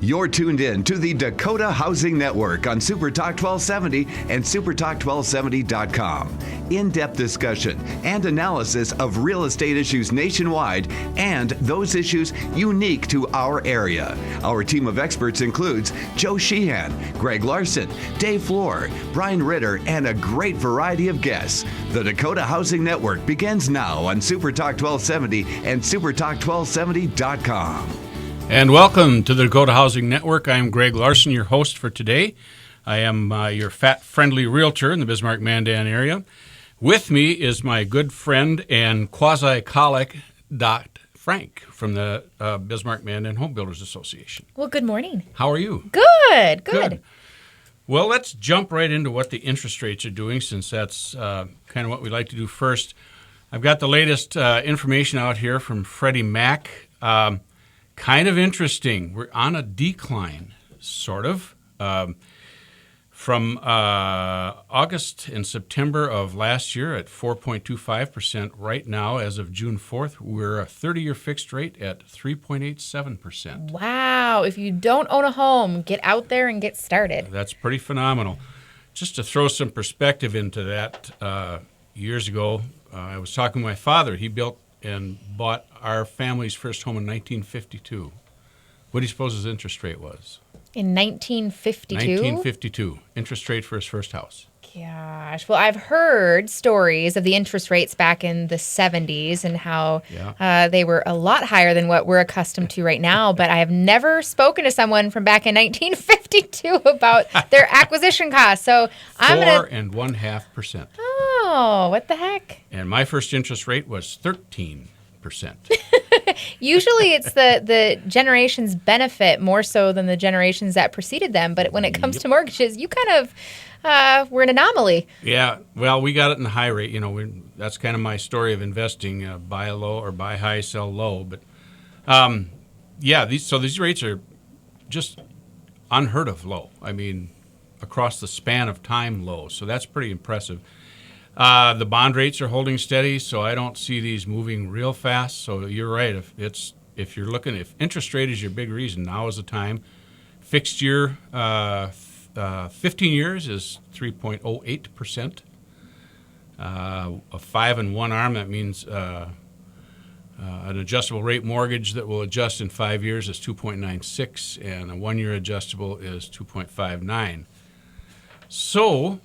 You're tuned in to the Dakota Housing Network on SuperTalk 1270 and SuperTalk1270.com. In-depth discussion and analysis of real estate issues nationwide and those issues unique to our area. Our team of experts includes Joe Sheehan, Greg Larson, Dave Floor, Brian Ritter, and a great variety of guests. The Dakota Housing Network begins now on SuperTalk 1270 and SuperTalk1270.com. And welcome to the Dakota Housing Network. I am Greg Larson, your host for today. I am your fat-friendly realtor in the Bismarck-Mandan area. With me is my good friend and quasi-colleague, Dot Frank, from the Bismarck-Mandan Home Builders Association. Well, good morning. How are you? Good. Well, let's jump right into what the interest rates are doing, since that's kind of what we like to do first. I've got the latest information out here from Freddie Mac. Kind of interesting. We're on a decline, sort of. From August and September of last year at 4.25%. Right now, as of June 4th, we're a 30-year fixed rate at 3.87%. Wow. If you don't own a home, get out there and get started. That's pretty phenomenal. Just to throw some perspective into that, years ago, I was talking to my father. He built and bought our family's first home in 1952. What do you suppose his interest rate was? In 1952? 1952. Interest rate for his first house. Gosh. Well, I've heard stories of the interest rates back in the 70s and how they were a lot higher than what we're accustomed to right now, but I have never spoken to someone from back in 1952 about their acquisition costs. So I'm going to... 4.5%. Oh, what the heck? And my first interest rate was 13%. Usually it's the generations benefit more so than the generations that preceded them. But when it comes to mortgages, you kind of were an anomaly. Yeah, well, we got it in the high rate. You know, that's kind of my story of investing, buy low or buy high, sell low. But, these rates are just unheard of low. I mean, across the span of time low. So that's pretty impressive. The bond rates are holding steady, so I don't see these moving real fast. So you're right. If you're looking, if interest rate is your big reason, now is the time. Fixed year, 15 years is 3.08%. A 5 and 1 arm, that means an adjustable rate mortgage that will adjust in 5 years is 2.96, and a 1 year adjustable is 2.59. So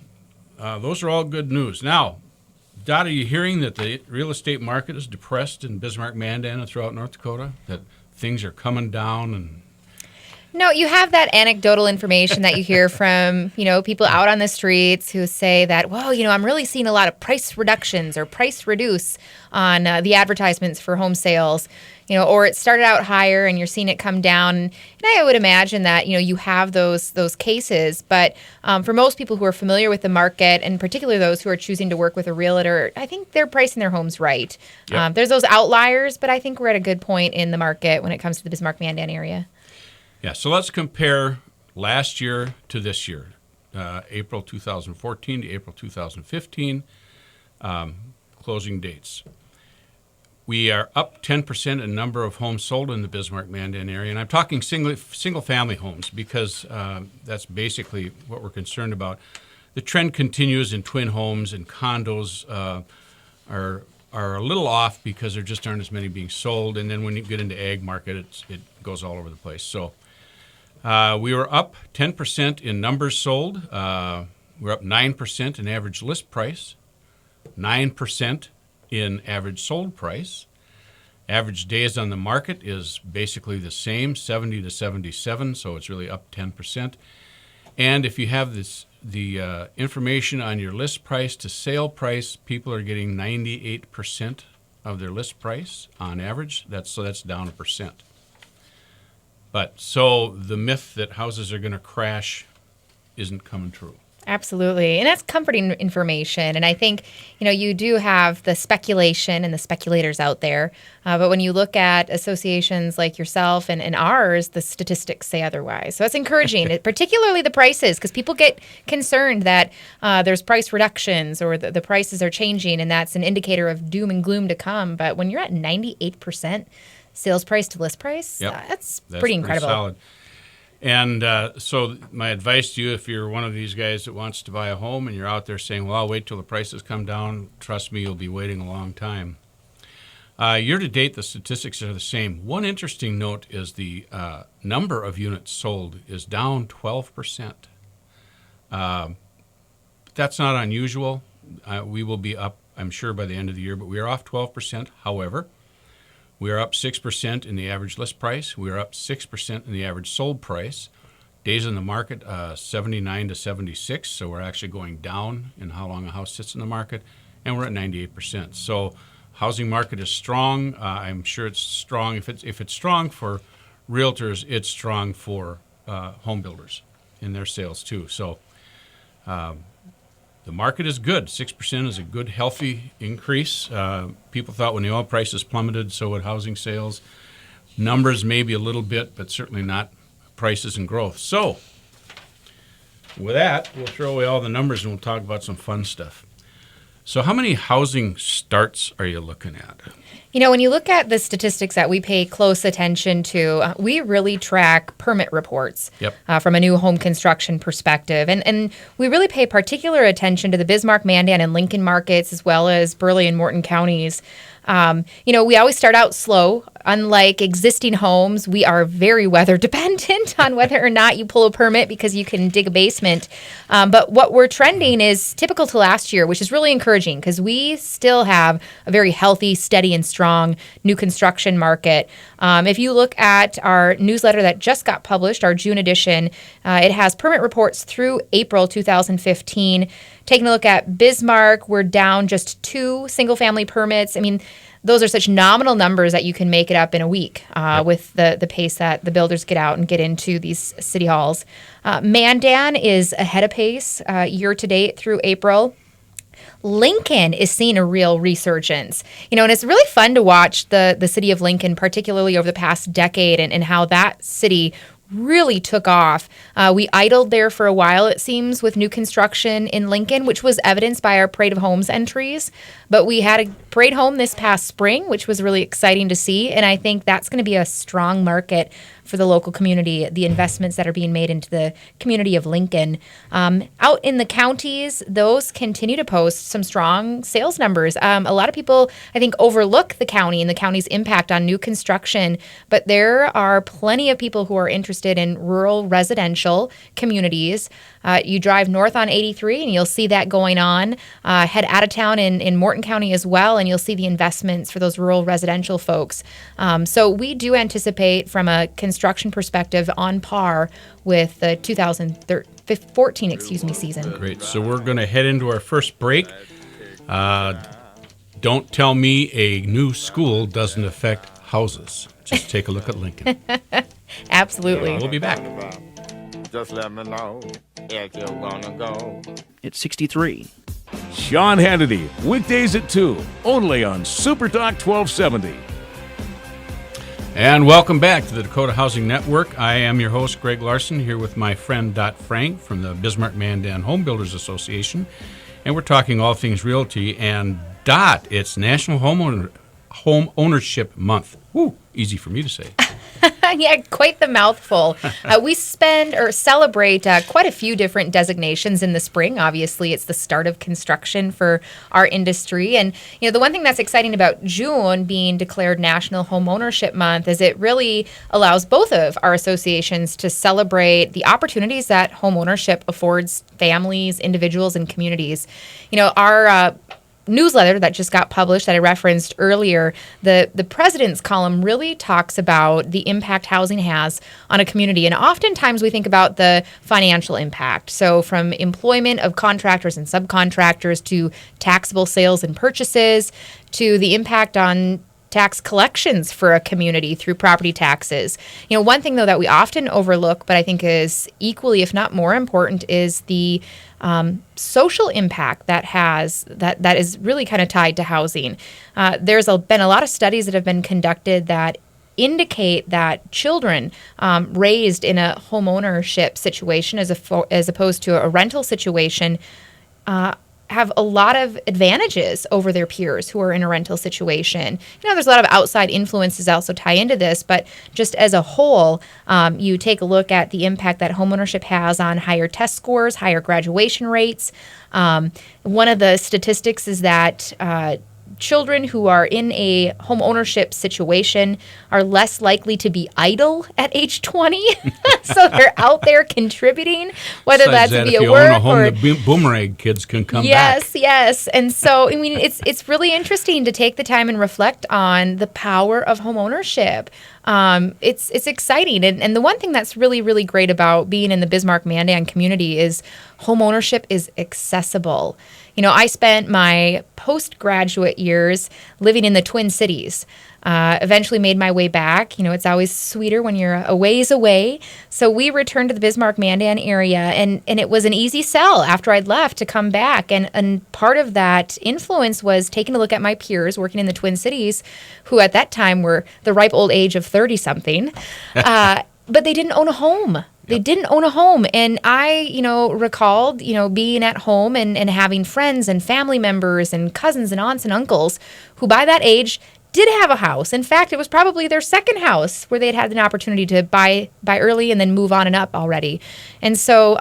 those are all good news. Now, Dot, are you hearing that the real estate market is depressed in Bismarck-Mandan and throughout North Dakota? That things are coming down and... No, you have that anecdotal information that you hear from, people out on the streets who say that, well, I'm really seeing a lot of price reductions or price reduce on the advertisements for home sales, or it started out higher and you're seeing it come down. And I would imagine that, you have those cases. But for most people who are familiar with the market, and particularly those who are choosing to work with a realtor, I think they're pricing their homes right. Yep. There's those outliers, but I think we're at a good point in the market when it comes to the Bismarck-Mandan area. Yeah, so let's compare last year to this year, April 2014 to April 2015, closing dates. We are up 10% in number of homes sold in the Bismarck-Mandan area, and I'm talking single-family homes because that's basically what we're concerned about. The trend continues in twin homes, and condos are a little off because there just aren't as many being sold, and then when you get into ag market, it goes all over the place. So we were up 10% in numbers sold. We're up 9% in average list price, 9% in average sold price. Average days on the market is basically the same, 70 to 77, so it's really up 10%. And if you have the information on your list price to sale price, people are getting 98% of their list price on average. That's down 1%. But so the myth that houses are going to crash isn't coming true. Absolutely. And that's comforting information. And I think, you do have the speculation and the speculators out there. But when you look at associations like yourself and ours, the statistics say otherwise. So that's encouraging, particularly the prices, because people get concerned that there's price reductions or the prices are changing, and that's an indicator of doom and gloom to come. But when you're at 98% sales price to list price, that's pretty incredible. Pretty solid. And so my advice to you, if you're one of these guys that wants to buy a home and you're out there saying, well, I'll wait till the prices come down, trust me, you'll be waiting a long time. Year to date, the statistics are the same. One interesting note is the number of units sold is down 12%. That's not unusual. We will be up, I'm sure, by the end of the year, but we are off 12%. However, we are up 6% in the average list price. We are up 6% in the average sold price. Days in the market, 79 to 76, so we're actually going down in how long a house sits in the market, and we're at 98%. So housing market is strong. I'm sure it's strong. If it's strong for realtors, it's strong for home builders in their sales too. So the market is good. 6% is a good, healthy increase. People thought when the oil prices plummeted, so would housing sales. Numbers maybe a little bit, but certainly not prices and growth. So with that, we'll throw away all the numbers and we'll talk about some fun stuff. So how many housing starts are you looking at? You know, when you look at the statistics that we pay close attention to, we really track permit reports from a new home construction perspective. And we really pay particular attention to the Bismarck, Mandan, and Lincoln markets, as well as Burleigh and Morton counties. We always start out slow. Unlike existing homes, we are very weather dependent on whether or not you pull a permit because you can dig a basement. But what we're trending is typical to last year, which is really encouraging because we still have a very healthy, steady, and strong new construction market. If you look at our newsletter that just got published, our June edition, it has permit reports through April 2015. Taking a look at Bismarck, we're down just 2 single-family permits. I mean, those are such nominal numbers that you can make it up in a week with the pace that the builders get out and get into these city halls. Mandan is ahead of pace year to date through April. Lincoln is seeing a real resurgence. And it's really fun to watch the city of Lincoln, particularly over the past decade, and how that city really took off. We idled there for a while, it seems, with new construction in Lincoln, which was evidenced by our Parade of Homes entries. But we had a parade home this past spring, which was really exciting to see. And I think that's going to be a strong market for the local community, the investments that are being made into the community of Lincoln. Out in the counties, those continue to post some strong sales numbers. A lot of people, I think, overlook the county and the county's impact on new construction, but there are plenty of people who are interested in rural residential communities. You drive north on 83 and you'll see that going on. Head out of town in Morton County as well, and you'll see the investments for those rural residential folks. So we do anticipate from a construction perspective on par with the 2014 season. Great. So we're going to head into our first break. Don't tell me a new school doesn't affect houses. Just take a look at Lincoln. Absolutely. We'll be back. Just let me know if you're gonna go. It's 63. Sean Hannity, weekdays at 2, only on Super Talk 1270. And welcome back to the Dakota Housing Network. I am your host, Greg Larson, here with my friend Dot Frank from the Bismarck Mandan Home Builders Association. And we're talking all things realty. And Dot, it's National Home Ownership Month. Woo, easy for me to say. Yeah, quite the mouthful. We celebrate quite a few different designations in the spring. Obviously, it's the start of construction for our industry. And, the one thing that's exciting about June being declared National Home Ownership Month is it really allows both of our associations to celebrate the opportunities that home ownership affords families, individuals, and communities. Our newsletter that just got published that I referenced earlier, the president's column really talks about the impact housing has on a community. And oftentimes we think about the financial impact. So from employment of contractors and subcontractors to taxable sales and purchases to the impact on tax collections for a community through property taxes. One thing, though, that we often overlook, but I think is equally, if not more important, is the social impact that is really kind of tied to housing. There's been a lot of studies that have been conducted that indicate that children raised in a home ownership situation as opposed to a rental situation have a lot of advantages over their peers who are in a rental situation. There's a lot of outside influences also tie into this, but just as a whole, you take a look at the impact that homeownership has on higher test scores, higher graduation rates. One of the statistics is that children who are in a home ownership situation are less likely to be idle at age 20. So they're out there contributing, whether Besides that's that, via if you work own a home, or the boomerang kids can come back. Yes. And so, it's really interesting to take the time and reflect on the power of home ownership. It's exciting. And the one thing that's really, really great about being in the Bismarck-Mandan community is home ownership is accessible. I spent my postgraduate years living in the Twin Cities. Eventually made my way back. It's always sweeter when you're a ways away. So we returned to the Bismarck-Mandan area, and it was an easy sell after I'd left to come back. And part of that influence was taking a look at my peers working in the Twin Cities, who at that time were the ripe old age of 30-something, but they didn't own a home. They didn't own a home. And I, recalled, being at home and having friends and family members and cousins and aunts and uncles who by that age did have a house. In fact, it was probably their second house where they'd had an opportunity to buy early and then move on and up already. And so,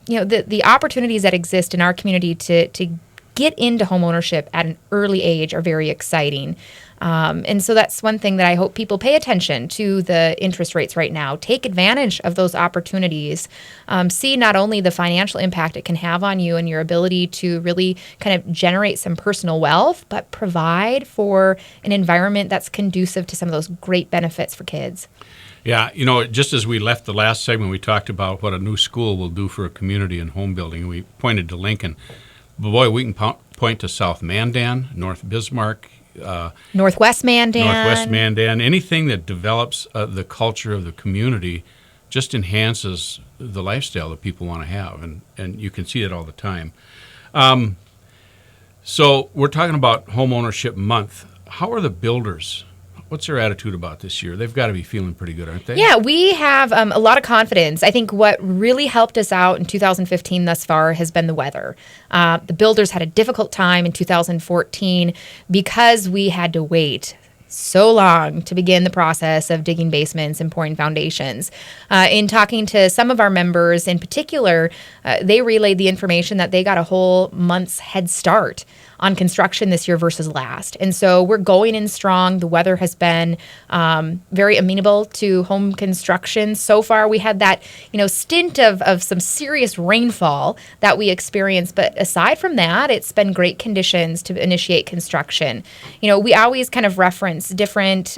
the opportunities that exist in our community to get into home ownership at an early age are very exciting. And so that's one thing that I hope people pay attention to the interest rates right now. Take advantage of those opportunities. See not only the financial impact it can have on you and your ability to really kind of generate some personal wealth, but provide for an environment that's conducive to some of those great benefits for kids. Yeah, just as we left the last segment, we talked about what a new school will do for a community and home building. We pointed to Lincoln. But boy, we can point to South Mandan, North Bismarck, Northwest Mandan, anything that develops the culture of the community just enhances the lifestyle that people want to have, and you can see it all the time. So we're talking about Home Ownership Month. How are the builders? What's their attitude about this year? They've got to be feeling pretty good, aren't they? Yeah, we have a lot of confidence. I think what really helped us out in 2015 thus far has been the weather. The builders had a difficult time in 2014 because we had to wait so long to begin the process of digging basements and pouring foundations. In talking to some of our members in particular, they relayed the information that they got a whole month's head start on construction this year versus last. And so we're going in strong. The weather has been very amenable to home construction. So far, we had that stint of some serious rainfall that we experienced. But aside from that, it's been great conditions to initiate construction. We always kind of reference different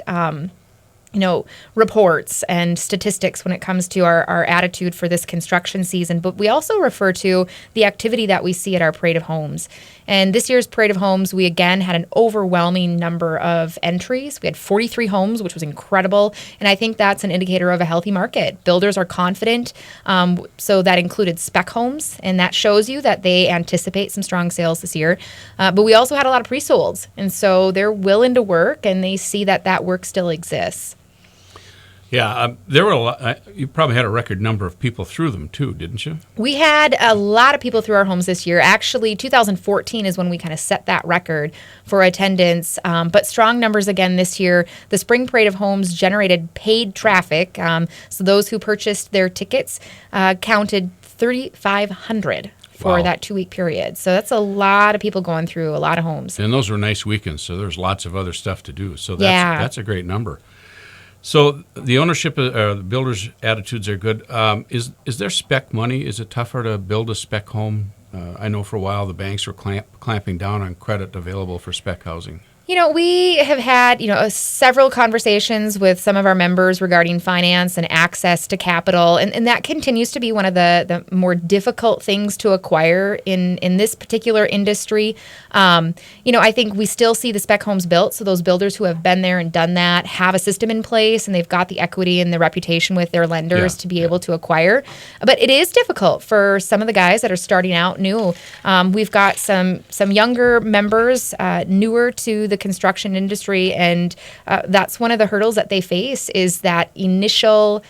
reports and statistics when it comes to our attitude for this construction season. But we also refer to the activity that we see at our Parade of Homes. And this year's Parade of Homes, we again had an overwhelming number of entries. We had 43 homes, which was incredible. And I think that's an indicator of a healthy market. Builders are confident. So that included spec homes. And that shows you that they anticipate some strong sales this year. But we also had a lot of pre-solds. And so they're willing to work, and they see that work still exists. Yeah, there were a lot. You probably had a record number of people through them too, didn't you? We had a lot of people through our homes this year. Actually, 2014 is when we kind of set that record for attendance. But strong numbers again this year. The Spring Parade of Homes generated paid traffic. So those who purchased their tickets counted 3,500 for that 2-week period. So that's a lot of people going through a lot of homes. And those were nice weekends, so there's lots of other stuff to do. So that's a great number. So the ownership, the builders' attitudes are good. Is there spec money? Is it tougher to build a spec home? I know for a while the banks were clamping down on credit available for spec housing. We have had, several conversations with some of our members regarding finance and access to capital, and that continues to be one of the more difficult things to acquire in this particular industry. I think we still see the spec homes built, so those builders who have been there and done that have a system in place, and they've got the equity and the reputation with their lenders to be able to acquire. But it is difficult for some of the guys that are starting out new. We've got some younger members, newer to the construction industry, and that's one of the hurdles that they face is that initial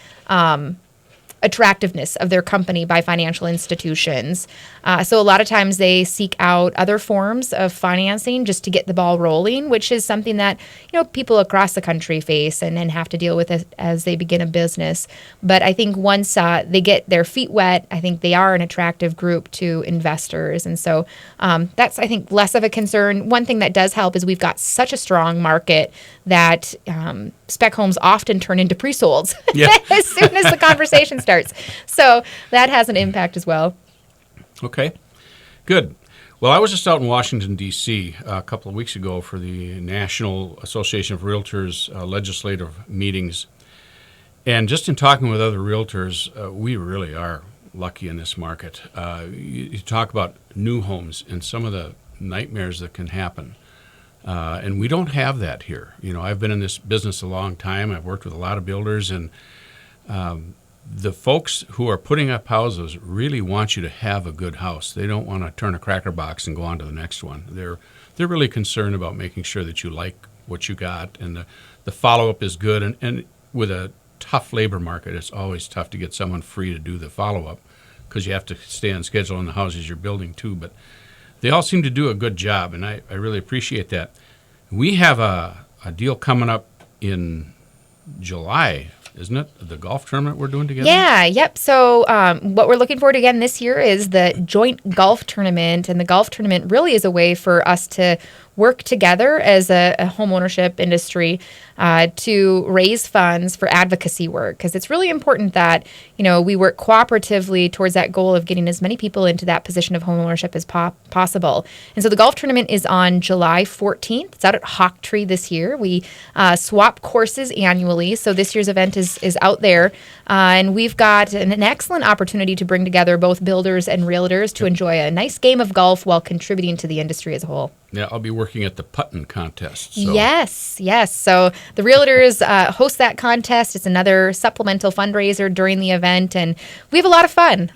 attractiveness of their company by financial institutions. So a lot of times they seek out other forms of financing just to get the ball rolling, which is something that people across the country face and have to deal with as they begin a business. But I think once they get their feet wet, I think they are an attractive group to investors. And so that's, I think, less of a concern. One thing that does help is we've got such a strong market that spec homes often turn into pre-solds as soon as the conversation starts. So that has an impact as well. Okay, good. Well, I was just out in Washington, D.C. A couple of weeks ago for the National Association of Realtors legislative meetings. And just in talking with other realtors, we really are lucky in this market. You talk about new homes and some of the nightmares that can happen. And we don't have that here. I've been in this business a long time. I've worked with a lot of builders, and the folks who are putting up houses really want you to have a good house. They don't want to turn a cracker box and go on to the next one. They're really concerned about making sure that you like what you got, and the follow-up is good. And with a tough labor market, it's always tough to get someone free to do the follow-up because you have to stay on schedule on the houses you're building too. But they all seem to do a good job, and I really appreciate that. We have a deal coming up in July, isn't it? The golf tournament we're doing together? Yeah, yep. So what we're looking forward to again this year is the joint golf tournament. And the golf tournament really is a way for us to work together as a home ownership industry to raise funds for advocacy work, because it's really important that we work cooperatively towards that goal of getting as many people into that position of home ownership as possible. And so the golf tournament is on July 14th. It's out at Hawktree this year. We swap courses annually, so this year's event is out there, and we've got an excellent opportunity to bring together both builders and realtors to enjoy a nice game of golf while contributing to the industry as a whole. Yeah, I'll be working at the putting contest. So. Yes. So the realtors host that contest. It's another supplemental fundraiser during the event, and we have a lot of fun.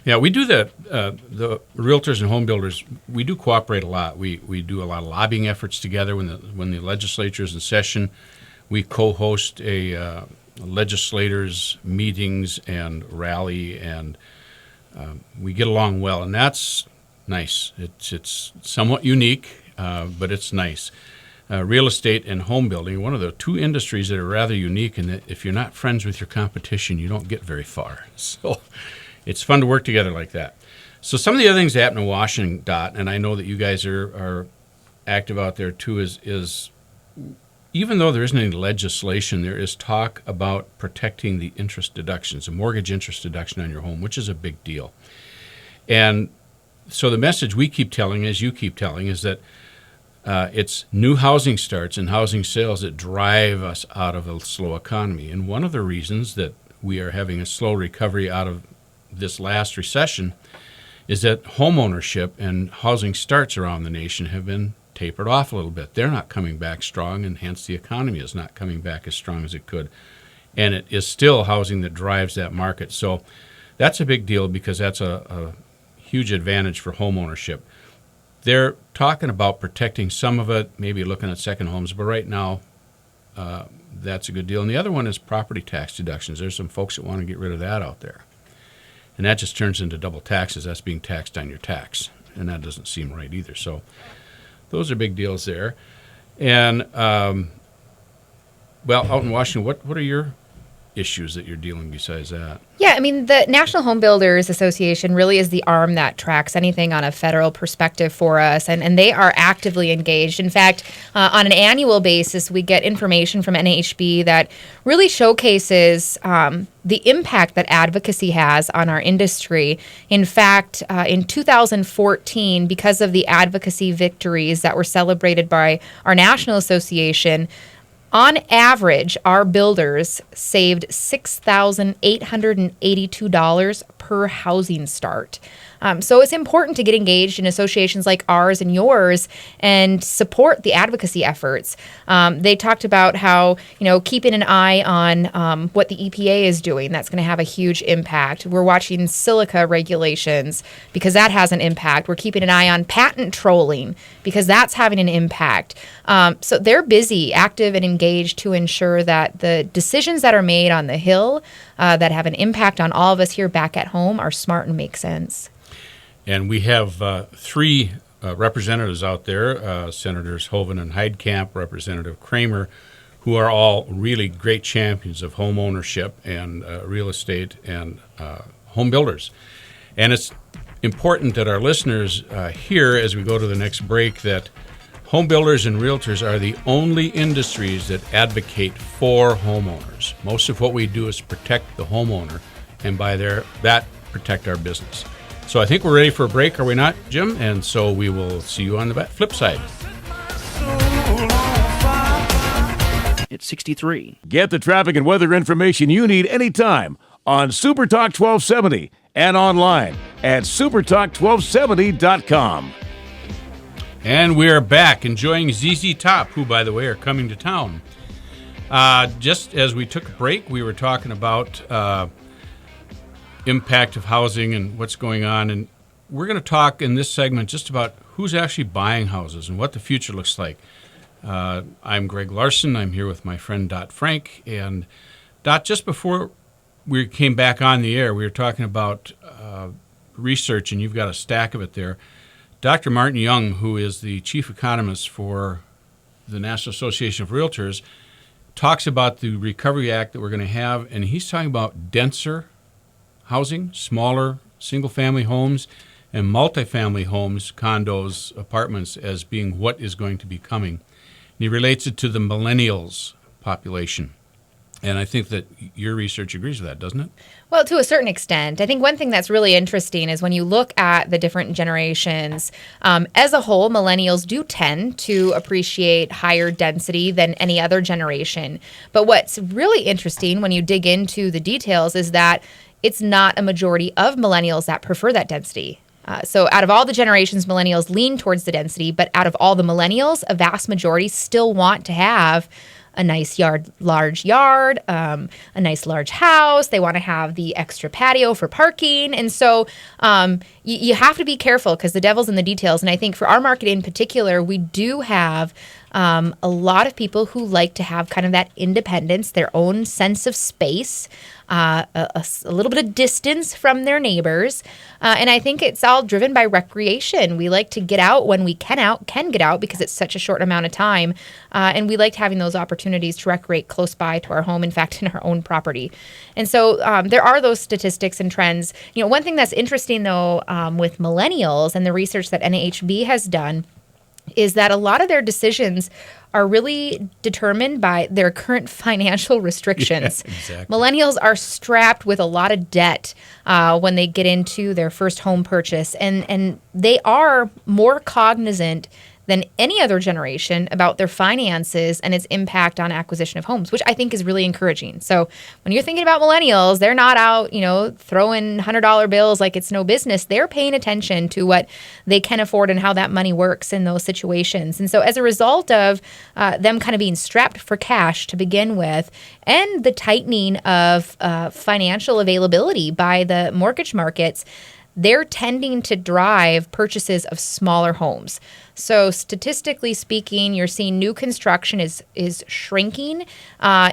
Yeah, we do that. The realtors and home builders, we do cooperate a lot. We do a lot of lobbying efforts together when the legislature is in session. We co-host a legislators' meetings and rally, and we get along well, and that's nice. It's somewhat unique, but it's nice. Real estate and home building, one of the two industries that are rather unique in that if you're not friends with your competition, you don't get very far. So it's fun to work together like that. So some of the other things that happen in Washington, Dot, and I know that you guys are active out there too, is even though there isn't any legislation, there is talk about protecting the interest deductions, a mortgage interest deduction on your home, which is a big deal. And so the message we keep telling, as you keep telling, is that it's new housing starts and housing sales that drive us out of a slow economy. And one of the reasons that we are having a slow recovery out of this last recession is that home ownership and housing starts around the nation have been tapered off a little bit. They're not coming back strong, and hence the economy is not coming back as strong as it could. And it is still housing that drives that market. So that's a big deal because that's a huge advantage for home ownership. They're talking about protecting some of it, maybe looking at second homes, but right now that's a good deal. And the other one is property tax deductions. There's some folks that want to get rid of that out there. And that just turns into double taxes. That's being taxed on your tax, and that doesn't seem right either. So those are big deals there. And, out in Washington, what are your issues that you're dealing besides that? Yeah, I mean, the National Home Builders Association really is the arm that tracks anything on a federal perspective for us, and they are actively engaged. In fact, on an annual basis, we get information from NAHB that really showcases the impact that advocacy has on our industry. In fact, in 2014, because of the advocacy victories that were celebrated by our National Association, on average, our builders saved $6,882 per per housing start. So it's important to get engaged in associations like ours and yours and support the advocacy efforts. They talked about how, keeping an eye on what the EPA is doing, that's going to have a huge impact. We're watching silica regulations because that has an impact. We're keeping an eye on patent trolling because that's having an impact. So they're busy, active, and engaged to ensure that the decisions that are made on the Hill that have an impact on all of us here back at home are smart and make sense. And we have three representatives out there, Senators Hoeven and Heidkamp, Representative Kramer, who are all really great champions of home ownership and real estate and home builders. And it's important that our listeners hear as we go to the next break that home builders and realtors are the only industries that advocate for homeowners. Most of what we do is protect the homeowner, and by that protect our business. So I think we're ready for a break, are we not, Jim? And so we will see you on the flip side. It's 63. Get the traffic and weather information you need anytime on Super Talk 1270 and online at supertalk1270.com. And we are back enjoying ZZ Top, who, by the way, are coming to town. Just as we took a break, we were talking about impact of housing and what's going on. And we're going to talk in this segment just about who's actually buying houses and what the future looks like. I'm Greg Larson. I'm here with my friend Dot Frank. And Dot, just before we came back on the air, we were talking about research, and you've got a stack of it there. Dr. Martin Young, who is the chief economist for the National Association of Realtors, talks about the Recovery Act that we're going to have, and he's talking about denser housing, smaller single-family homes, and multifamily homes, condos, apartments, as being what is going to be coming. And he relates it to the millennials population. And I think that your research agrees with that, doesn't it? Well, to a certain extent. I think one thing that's really interesting is when you look at the different generations, as a whole, millennials do tend to appreciate higher density than any other generation. But what's really interesting when you dig into the details is that it's not a majority of millennials that prefer that density. So out of all the generations, millennials lean towards the density, but out of all the millennials, a vast majority still want to have a nice large yard, a nice large house. They want to have the extra patio for parking. And so you have to be careful because the devil's in the details. And I think for our market in particular, we do have a lot of people who like to have kind of that independence, their own sense of space, a little bit of distance from their neighbors. And I think it's all driven by recreation. We like to get out when we can get out because it's such a short amount of time. And we liked having those opportunities to recreate close by to our home, in fact, in our own property. And so there are those statistics and trends. One thing that's interesting, though, with millennials and the research that NAHB has done is that a lot of their decisions are really determined by their current financial restrictions. Yeah, exactly. Millennials are strapped with a lot of debt when they get into their first home purchase, and they are more cognizant than any other generation about their finances and its impact on acquisition of homes, which I think is really encouraging. So when you're thinking about millennials, they're not out, throwing $100 bills like it's no business. They're paying attention to what they can afford and how that money works in those situations. And so as a result of them kind of being strapped for cash to begin with, and the tightening of financial availability by the mortgage markets, they're tending to drive purchases of smaller homes. So statistically speaking, you're seeing new construction is shrinking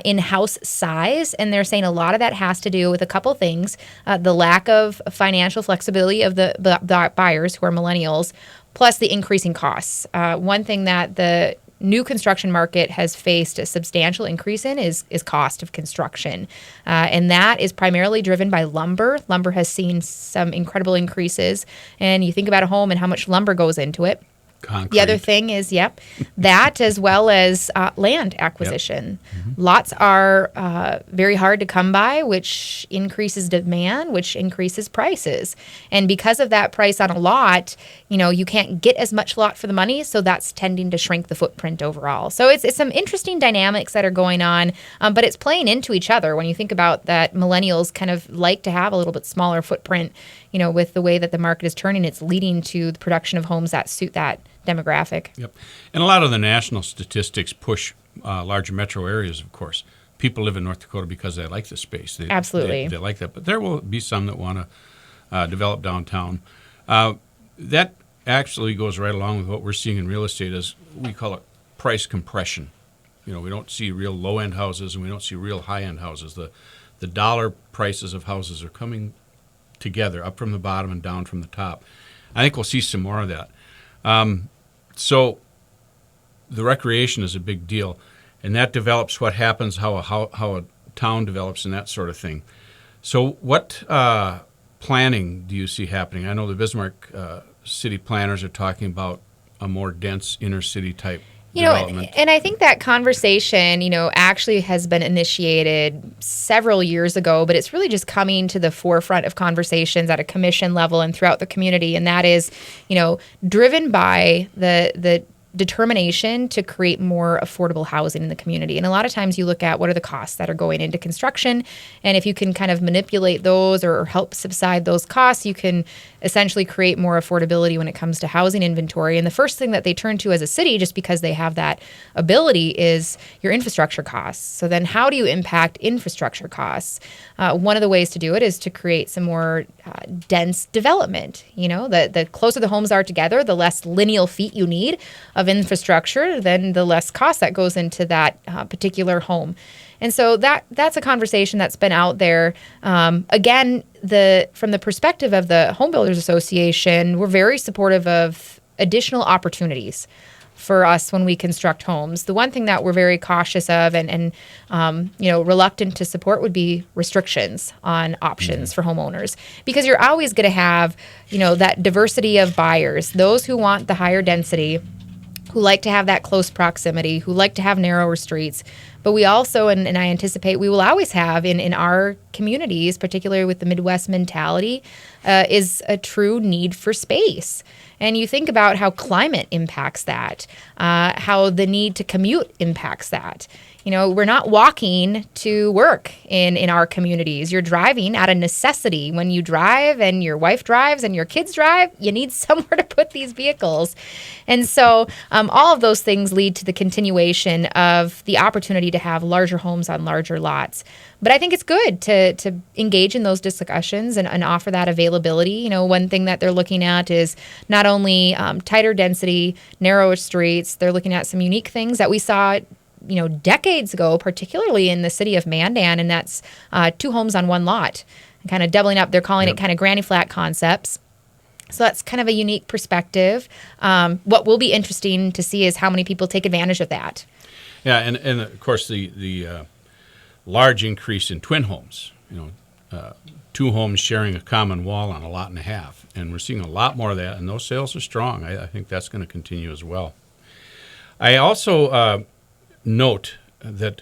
in house size, and they're saying a lot of that has to do with a couple things. The lack of financial flexibility of the buyers, who are millennials, plus the increasing costs. One thing that the new construction market has faced a substantial increase in is cost of construction. And that is primarily driven by lumber. Lumber has seen some incredible increases. And you think about a home and how much lumber goes into it. Concrete. The other thing is, that as well as land acquisition. Lots are very hard to come by, which increases demand, which increases prices. And because of that price on a lot, you can't get as much lot for the money, so that's tending to shrink the footprint overall. So it's some interesting dynamics that are going on, but it's playing into each other. When you think about that, millennials kind of like to have a little bit smaller footprint, with the way that the market is turning, it's leading to the production of homes that suit that demographic. Yep. And a lot of the national statistics push larger metro areas, of course. People live in North Dakota because they like the space. Absolutely. They like that. But there will be some that want to develop downtown. That actually goes right along with what we're seeing in real estate, as we call it price compression. We don't see real low-end houses and we don't see real high-end houses. The dollar prices of houses are coming together, up from the bottom and down from the top. I think we'll see some more of that. So the recreation is a big deal, and that develops what happens, how a town develops and that sort of thing. So what planning do you see happening? I know the Bismarck city planners are talking about a more dense inner city type development. And I think that conversation, actually has been initiated several years ago, but it's really just coming to the forefront of conversations at a commission level and throughout the community. And that is, driven by the determination to create more affordable housing in the community. And a lot of times you look at what are the costs that are going into construction, and if you can kind of manipulate those or help subside those costs, you can essentially create more affordability when it comes to housing inventory. And the first thing that they turn to as a city, just because they have that ability, is your infrastructure costs. So then how do you impact infrastructure costs? One of the ways to do it is to create some more dense development. The closer the homes are together, the less lineal feet you need of infrastructure, then the less cost that goes into that particular home. And so that's a conversation that's been out there. Again, from the perspective of the Home Builders Association, we're very supportive of additional opportunities for us when we construct homes. The one thing that we're very cautious of and reluctant to support would be restrictions on options for homeowners, because you're always going to have, that diversity of buyers, those who want the higher density, who like to have that close proximity, who like to have narrower streets. But we also, and I anticipate we will always have in our communities, particularly with the Midwest mentality, is a true need for space. And you think about how climate impacts that, how the need to commute impacts that. We're not walking to work in our communities. You're driving out of necessity. When you drive and your wife drives and your kids drive, you need somewhere to put these vehicles. And so all of those things lead to the continuation of the opportunity to have larger homes on larger lots. But I think it's good to engage in those discussions and offer that availability. One thing that they're looking at is not only tighter density, narrower streets, they're looking at some unique things that we saw decades ago, particularly in the city of Mandan, and that's 2 homes on 1 lot, kind of doubling up. They're calling it kind of granny flat concepts. So that's kind of a unique perspective. What will be interesting to see is how many people take advantage of that. Yeah, and of course the large increase in twin homes, 2 homes sharing a common wall on a lot and a half. And we're seeing a lot more of that, and those sales are strong. I think that's going to continue as well. I also note that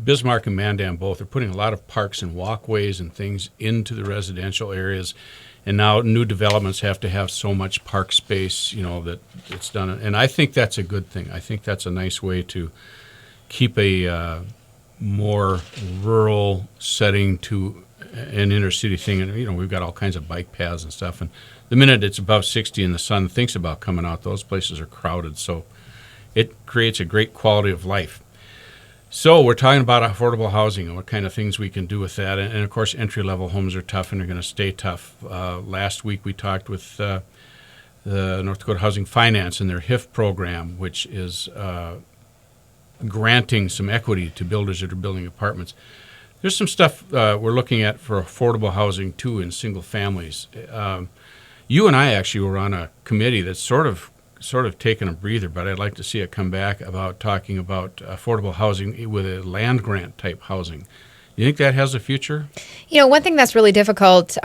Bismarck and Mandan both are putting a lot of parks and walkways and things into the residential areas. And now new developments have to have so much park space, that it's done. And I think that's a good thing. I think that's a nice way to keep a more rural setting to an inner city thing. And, we've got all kinds of bike paths and stuff. And the minute it's above 60 and the sun thinks about coming out, those places are crowded. So it creates a great quality of life. So we're talking about affordable housing and what kind of things we can do with that. And of course, entry-level homes are tough and are going to stay tough. Last week we talked with the North Dakota Housing Finance and their HIF program, which is granting some equity to builders that are building apartments. There's some stuff we're looking at for affordable housing, too, in single families. You and I actually were on a committee that's sort of taken a breather, but I'd like to see it come back about talking about affordable housing with a land grant type housing. You think that has a future? One thing that's really difficult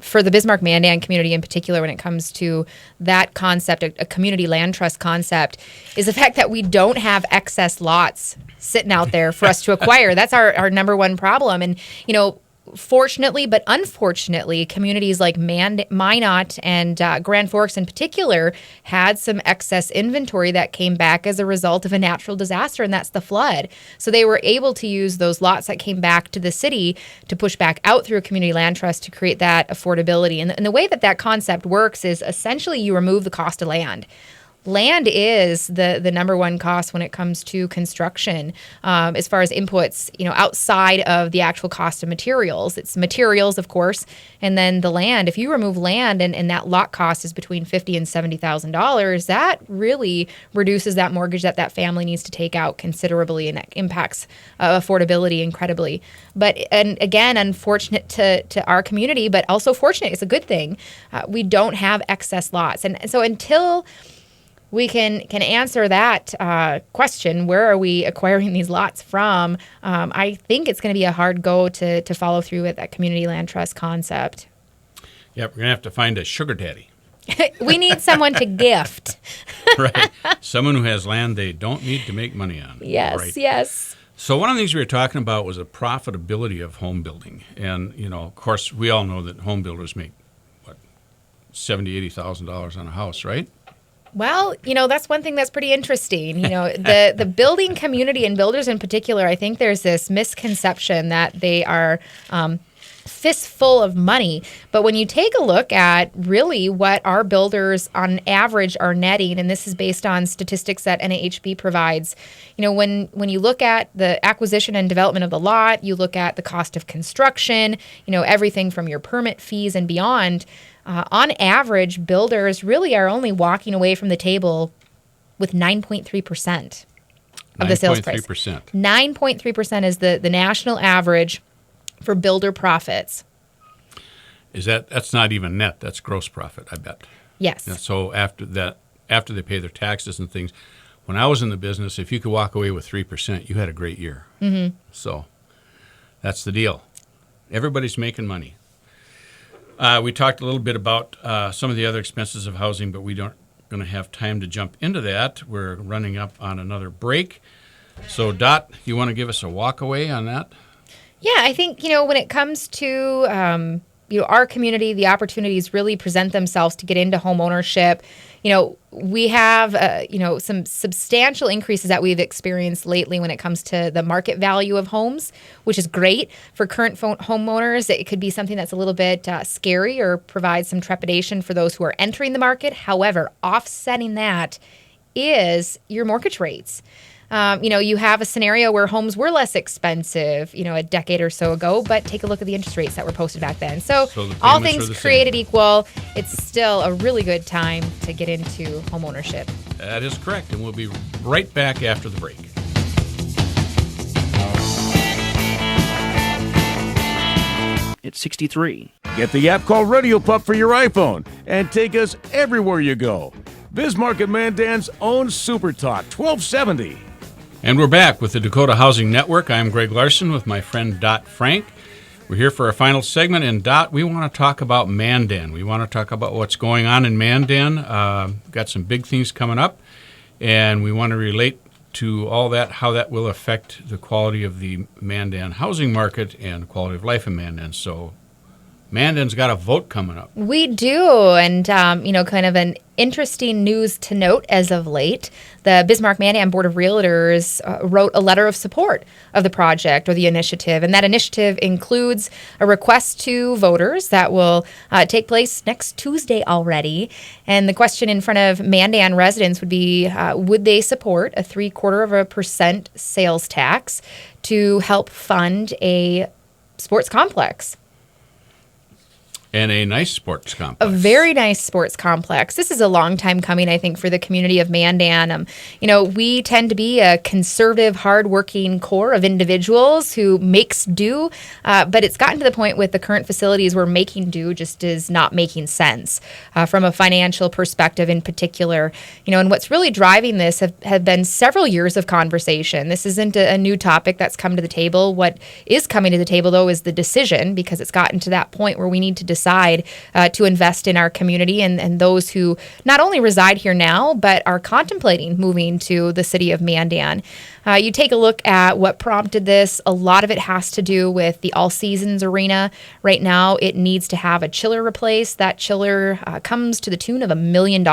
for the Bismarck-Mandan community in particular when it comes to that concept, a community land trust concept, is the fact that we don't have excess lots sitting out there for us to acquire. That's our number one problem. And, fortunately, but unfortunately, communities like Minot and Grand Forks in particular had some excess inventory that came back as a result of a natural disaster, and that's the flood. So they were able to use those lots that came back to the city to push back out through a community land trust to create that affordability. And the way that concept works is essentially you remove the cost of land. Land is the number one cost when it comes to construction, as far as inputs, outside of the actual cost of materials. It's materials, of course, and then the land. If you remove land and that lot cost is between $50,000 and $70,000, that really reduces that mortgage that family needs to take out considerably, and that impacts affordability incredibly. And again, unfortunate to our community, but also fortunate. It's a good thing. We don't have excess lots, and so until we can answer that question, where are we acquiring these lots from? I think it's going to be a hard go to follow through with that community land trust concept. Yeah, we're going to have to find a sugar daddy. We need someone to gift. Right. Someone who has land they don't need to make money on. Yes, right. yes. So one of the things we were talking about was the profitability of home building. And, of course, we all know that home builders make, $70,000, $80,000 on a house, right? Well, that's one thing that's pretty interesting. The building community and builders in particular, I think there's this misconception that they are fistful of money. But when you take a look at really what our builders on average are netting, and this is based on statistics that NAHB provides, when you look at the acquisition and development of the lot, you look at the cost of construction, everything from your permit fees and beyond. On average, builders really are only walking away from the table with 9.3% of the sales price. 9.3% is the national average for builder profits. That's not even net, that's gross profit, I bet. Yes. And so after they pay their taxes and things, when I was in the business, if you could walk away with 3%, you had a great year. Mm-hmm. So that's the deal. Everybody's making money. We talked a little bit about some of the other expenses of housing, but we don't going to have time to jump into that. We're running up on another break. So, Dot, you want to give us a walkaway on that? Yeah, I think, when it comes to, our community, the opportunities really present themselves to get into home ownership. We have, some substantial increases that we've experienced lately when it comes to the market value of homes, which is great for current homeowners. It could be something that's a little bit scary or provide some trepidation for those who are entering the market. However, offsetting that is your mortgage rates. You have a scenario where homes were less expensive, a decade or so ago, but take a look at the interest rates that were posted back then. So all things created equal, it's still a really good time to get into home ownership. That is correct, and we'll be right back after the break. It's 63. Get the app called Radio Pup for your iPhone and take us everywhere you go. Bismarck and Mandan's own Super Talk 1270. And we're back with the Dakota Housing Network. I'm Greg Larson with my friend Dot Frank. We're here for our final segment, and Dot, we want to talk about Mandan. We want to talk about what's going on in Mandan. Got some big things coming up, and we want to relate to all that, how that will affect the quality of the Mandan housing market and the quality of life in Mandan. So Mandan's got a vote coming up. We do, and kind of an interesting news to note as of late. The Bismarck-Mandan Board of Realtors wrote a letter of support of the project or the initiative, and that initiative includes a request to voters that will take place next Tuesday already. And the question in front of Mandan residents would be, would they support a 0.75% sales tax to help fund a sports complex? And a nice sports A complex. very nice sports complex. This is a long time coming, I think, for the community of Mandan. We tend to be a conservative, hardworking core of individuals who makes do, but it's gotten to the point with the current facilities where making do just is not making sense from a financial perspective in particular. And what's really driving this have been several years of conversation. This isn't a new topic that's come to the table. What is coming to the table, though, is the decision, because it's gotten to that point where we need to decide to invest in our community and those who not only reside here now, but are contemplating moving to the city of Mandan. You take a look at what prompted this. A lot of it has to do with the All Seasons Arena. Right now, it needs to have a chiller replaced. That chiller comes to the tune of $1 million.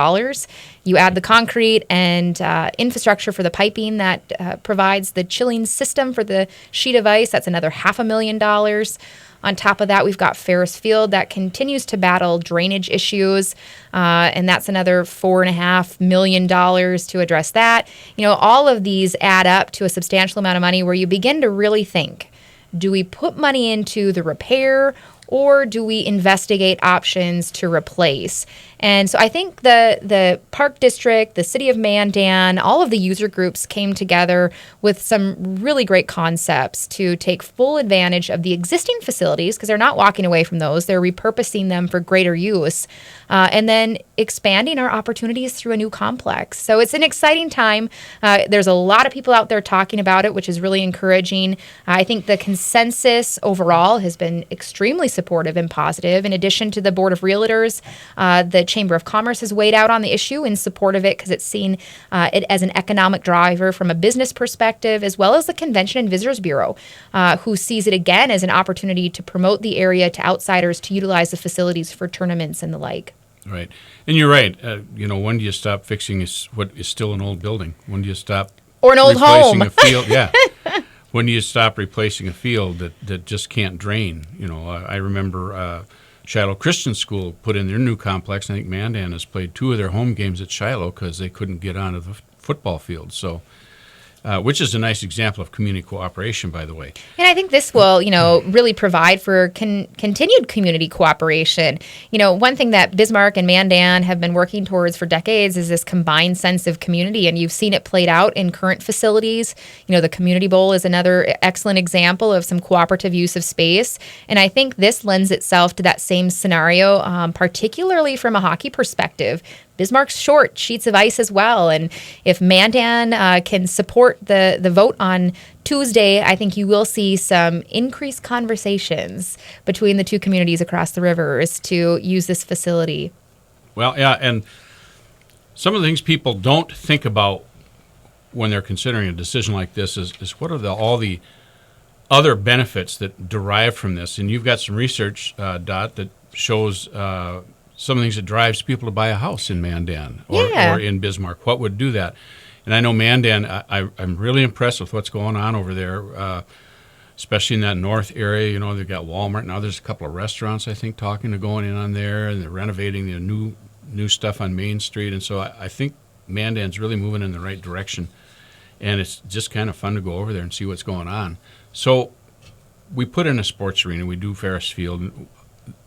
You add the concrete and infrastructure for the piping that provides the chilling system for the sheet of ice. That's another $500,000. On top of that, we've got Ferris Field that continues to battle drainage issues, and that's another $4.5 million to address that. All of these add up to a substantial amount of money where you begin to really think, do we put money into the repair or do we investigate options to replace? And so I think the Park District, the City of Mandan, all of the user groups came together with some really great concepts to take full advantage of the existing facilities, because they're not walking away from those. They're repurposing them for greater use, and then expanding our opportunities through a new complex. So it's an exciting time. There's a lot of people out there talking about it, which is really encouraging. I think the consensus overall has been extremely supportive and positive. In addition to the Board of Realtors, the Chamber of Commerce has weighed out on the issue in support of it because it's seen it as an economic driver from a business perspective, as well as the Convention and Visitors Bureau, who sees it again as an opportunity to promote the area to outsiders to utilize the facilities for tournaments and the like. Right. And you're right. When do you stop fixing what is still an old building? When do you stop or an old replacing home? A field? Yeah. When do you stop replacing a field that just can't drain? I remember Shiloh Christian School put in their new complex. I think Mandan has played 2 of their home games at Shiloh because they couldn't get onto the football field. So, which is a nice example of community cooperation, by the way. And I think this will, really provide for continued community cooperation. One thing that Bismarck and Mandan have been working towards for decades is this combined sense of community, and you've seen it played out in current facilities. The Community Bowl is another excellent example of some cooperative use of space, and I think this lends itself to that same scenario, particularly from a hockey perspective. Bismarck's short sheets of ice as well. And if Mandan can support the vote on Tuesday, I think you will see some increased conversations between the two communities across the rivers to use this facility. Well, yeah, and some of the things people don't think about when they're considering a decision like this is what are all the other benefits that derive from this. And you've got some research, Dot, that shows some of the things that drives people to buy a house in Mandan or in Bismarck. What would do that? And I know Mandan, I'm really impressed with what's going on over there, especially in that north area. They've got Walmart. Now there's a couple of restaurants, I think, talking to going in on there, and they're renovating the new stuff on Main Street. And so I think Mandan's really moving in the right direction. And it's just kind of fun to go over there and see what's going on. So we put in a sports arena. We do Ferris Field.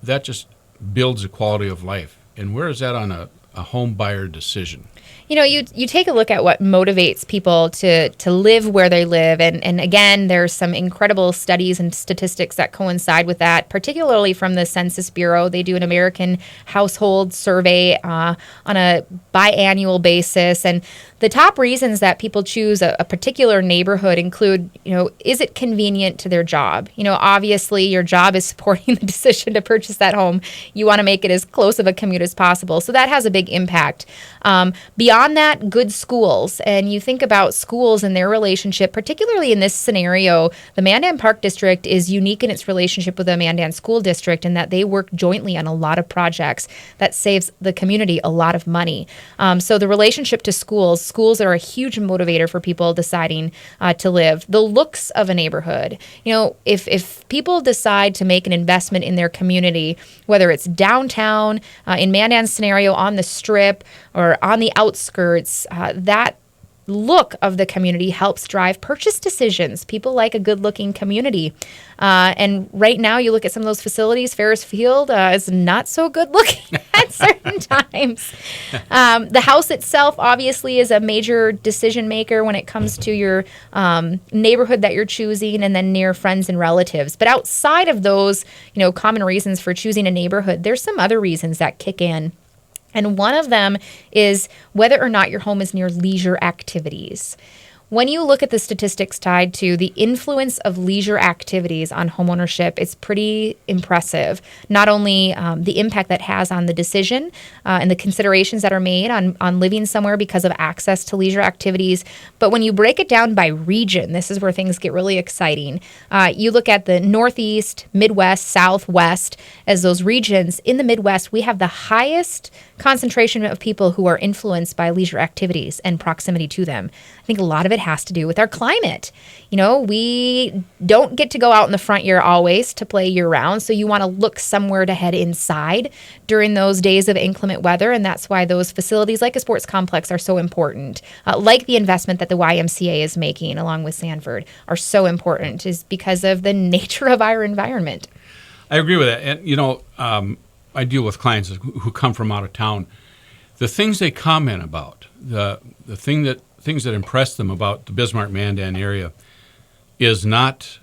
That just builds a quality of life. And where is that on a home buyer decision? You take a look at what motivates people to live where they live. And again, there's some incredible studies and statistics that coincide with that, particularly from the Census Bureau. They do an American household survey on a biannual basis. And the top reasons that people choose a particular neighborhood include, is it convenient to their job? Obviously, your job is supporting the decision to purchase that home. You want to make it as close of a commute as possible. So that has a big impact. Beyond that, good schools. And you think about schools and their relationship, particularly in this scenario, the Mandan Park District is unique in its relationship with the Mandan School District in that they work jointly on a lot of projects that saves the community a lot of money. So the relationship to schools are a huge motivator for people deciding to live. The looks of a neighborhood. If people decide to make an investment in their community, whether it's downtown, in Mandan's scenario, on the Strip, or on the outskirts, that look of the community helps drive purchase decisions. People like a good-looking community. And right now, you look at some of those facilities, Ferris Field is not so good-looking at certain times. The house itself, obviously, is a major decision maker when it comes to your neighborhood that you're choosing and then near friends and relatives. But outside of those, common reasons for choosing a neighborhood, there's some other reasons that kick in. And one of them is whether or not your home is near leisure activities. When you look at the statistics tied to the influence of leisure activities on homeownership, it's pretty impressive. Not only the impact that has on the decision and the considerations that are made on living somewhere because of access to leisure activities, but when you break it down by region, this is where things get really exciting. You look at the Northeast, Midwest, Southwest as those regions. In the Midwest, we have the highest concentration of people who are influenced by leisure activities and proximity to them. I think a lot of it has to do with our climate. We don't get to go out in the front yard always to play year round, so you want to look somewhere to head inside during those days of inclement weather, and that's why those facilities like a sports complex are so important. Like the investment that the YMCA is making along with Sanford are so important, is because of the nature of our environment. I agree with that. And, I deal with clients who come from out of town. The things they comment about, the things that impress them about the Bismarck-Mandan area is not,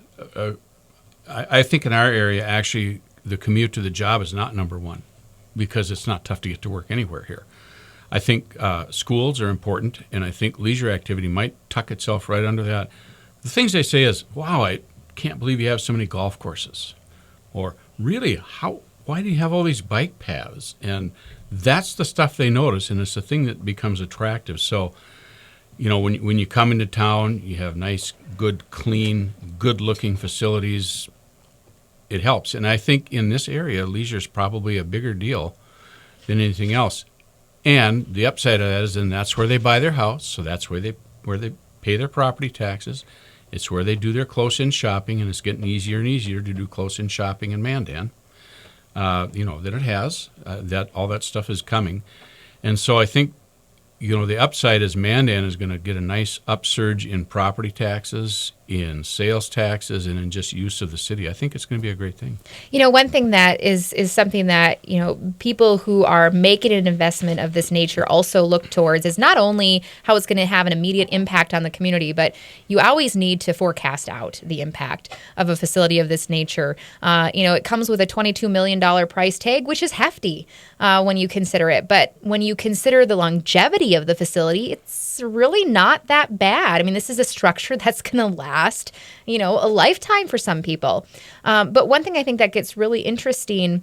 I think in our area, actually, the commute to the job is not number one because it's not tough to get to work anywhere here. I think schools are important, and I think leisure activity might tuck itself right under that. The things they say is, wow, I can't believe you have so many golf courses. Or, really, why do you have all these bike paths? And that's the stuff they notice, and it's the thing that becomes attractive. So, when you come into town, you have nice, good, clean, good-looking facilities. It helps. And I think in this area, leisure is probably a bigger deal than anything else. And the upside of that is then that's where they buy their house, so that's where they pay their property taxes. It's where they do their close-in shopping, and it's getting easier and easier to do close-in shopping in Mandan. That it has, that all that stuff is coming. And so I think, the upside is Mandan is going to get a nice upsurge in property taxes, in sales taxes, and in just use of the city. I think it's going to be a great thing. One thing that is something that, people who are making an investment of this nature also look towards is not only how it's going to have an immediate impact on the community, but you always need to forecast out the impact of a facility of this nature. It comes with a $22 million price tag, which is hefty when you consider it. But when you consider the longevity of the facility, it's really not that bad. I mean, this is a structure that's going to last, a lifetime for some people. But one thing I think that gets really interesting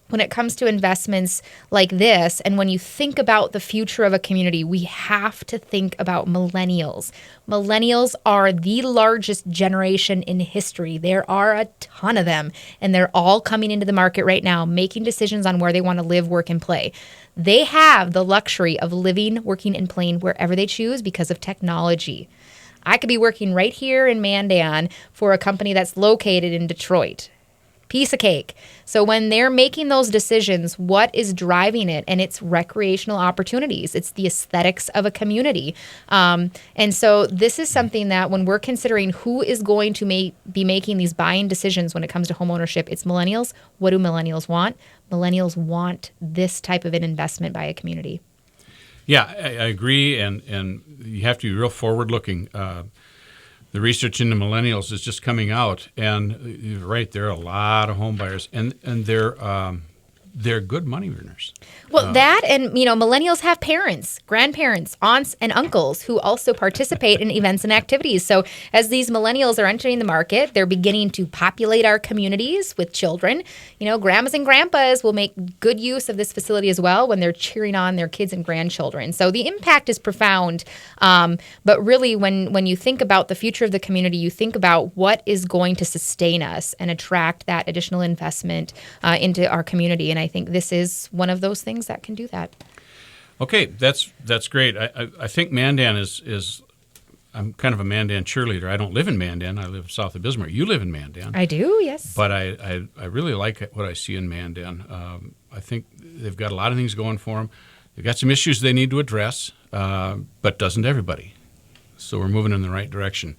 when it comes to investments like this, and when you think about the future of a community, we have to think about millennials. Millennials are the largest generation in history. There are a ton of them, and they're all coming into the market right now, making decisions on where they want to live, work, and play. They have the luxury of living, working, and playing wherever they choose because of technology. I could be working right here in Mandan for a company that's located in Detroit. Piece of cake. So when they're making those decisions, what is driving it? And it's recreational opportunities. It's the aesthetics of a community. And so this is something that when we're considering who is going to be making these buying decisions when it comes to homeownership, it's millennials. What do millennials want? Millennials want this type of an investment by a community. Yeah, I agree. And you have to be real forward-looking. The research into millennials is just coming out, and you're right, there are a lot of home buyers, and they're good money earners. Well, millennials have parents, grandparents, aunts, and uncles who also participate in events and activities. So as these millennials are entering the market, they're beginning to populate our communities with children. Grandmas and grandpas will make good use of this facility as well when they're cheering on their kids and grandchildren. So the impact is profound. But really, when you think about the future of the community, you think about what is going to sustain us and attract that additional investment into our community. And I think this is one of those things that can do that. Okay, that's great. I think Mandan is I'm kind of a Mandan cheerleader. I don't live in Mandan. I live south of Bismarck. You live in Mandan. I do, yes. But I really like what I see in Mandan. I think they've got a lot of things going for them. They've got some issues they need to address, but doesn't everybody? So we're moving in the right direction.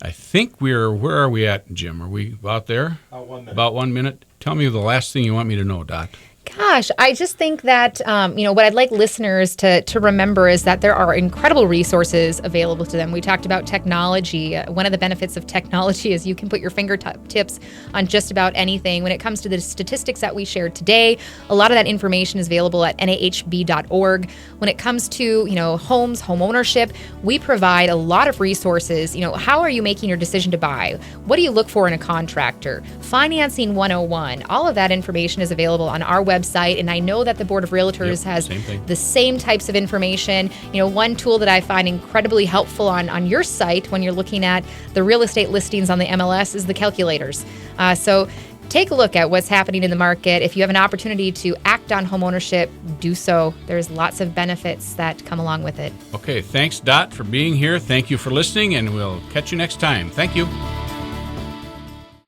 I think where are we at, Jim? Are we about there? About 1 minute. About 1 minute. Tell me the last thing you want me to know, Dot. Gosh, I just think that, what I'd like listeners to remember is that there are incredible resources available to them. We talked about technology. One of the benefits of technology is you can put your fingertips on just about anything. When it comes to the statistics that we shared today, a lot of that information is available at nahb.org. When it comes to, homes, home ownership, we provide a lot of resources. How are you making your decision to buy? What do you look for in a contractor? Financing 101. All of that information is available on our website, and I know that the Board of Realtors has the same types of information. One tool that I find incredibly helpful on your site when you're looking at the real estate listings on the MLS is the calculators. So take a look at what's happening in the market. If you have an opportunity to act on homeownership, do so. There's lots of benefits that come along with it. Okay, thanks, Dot, for being here. Thank you for listening, and we'll catch you next time. Thank you.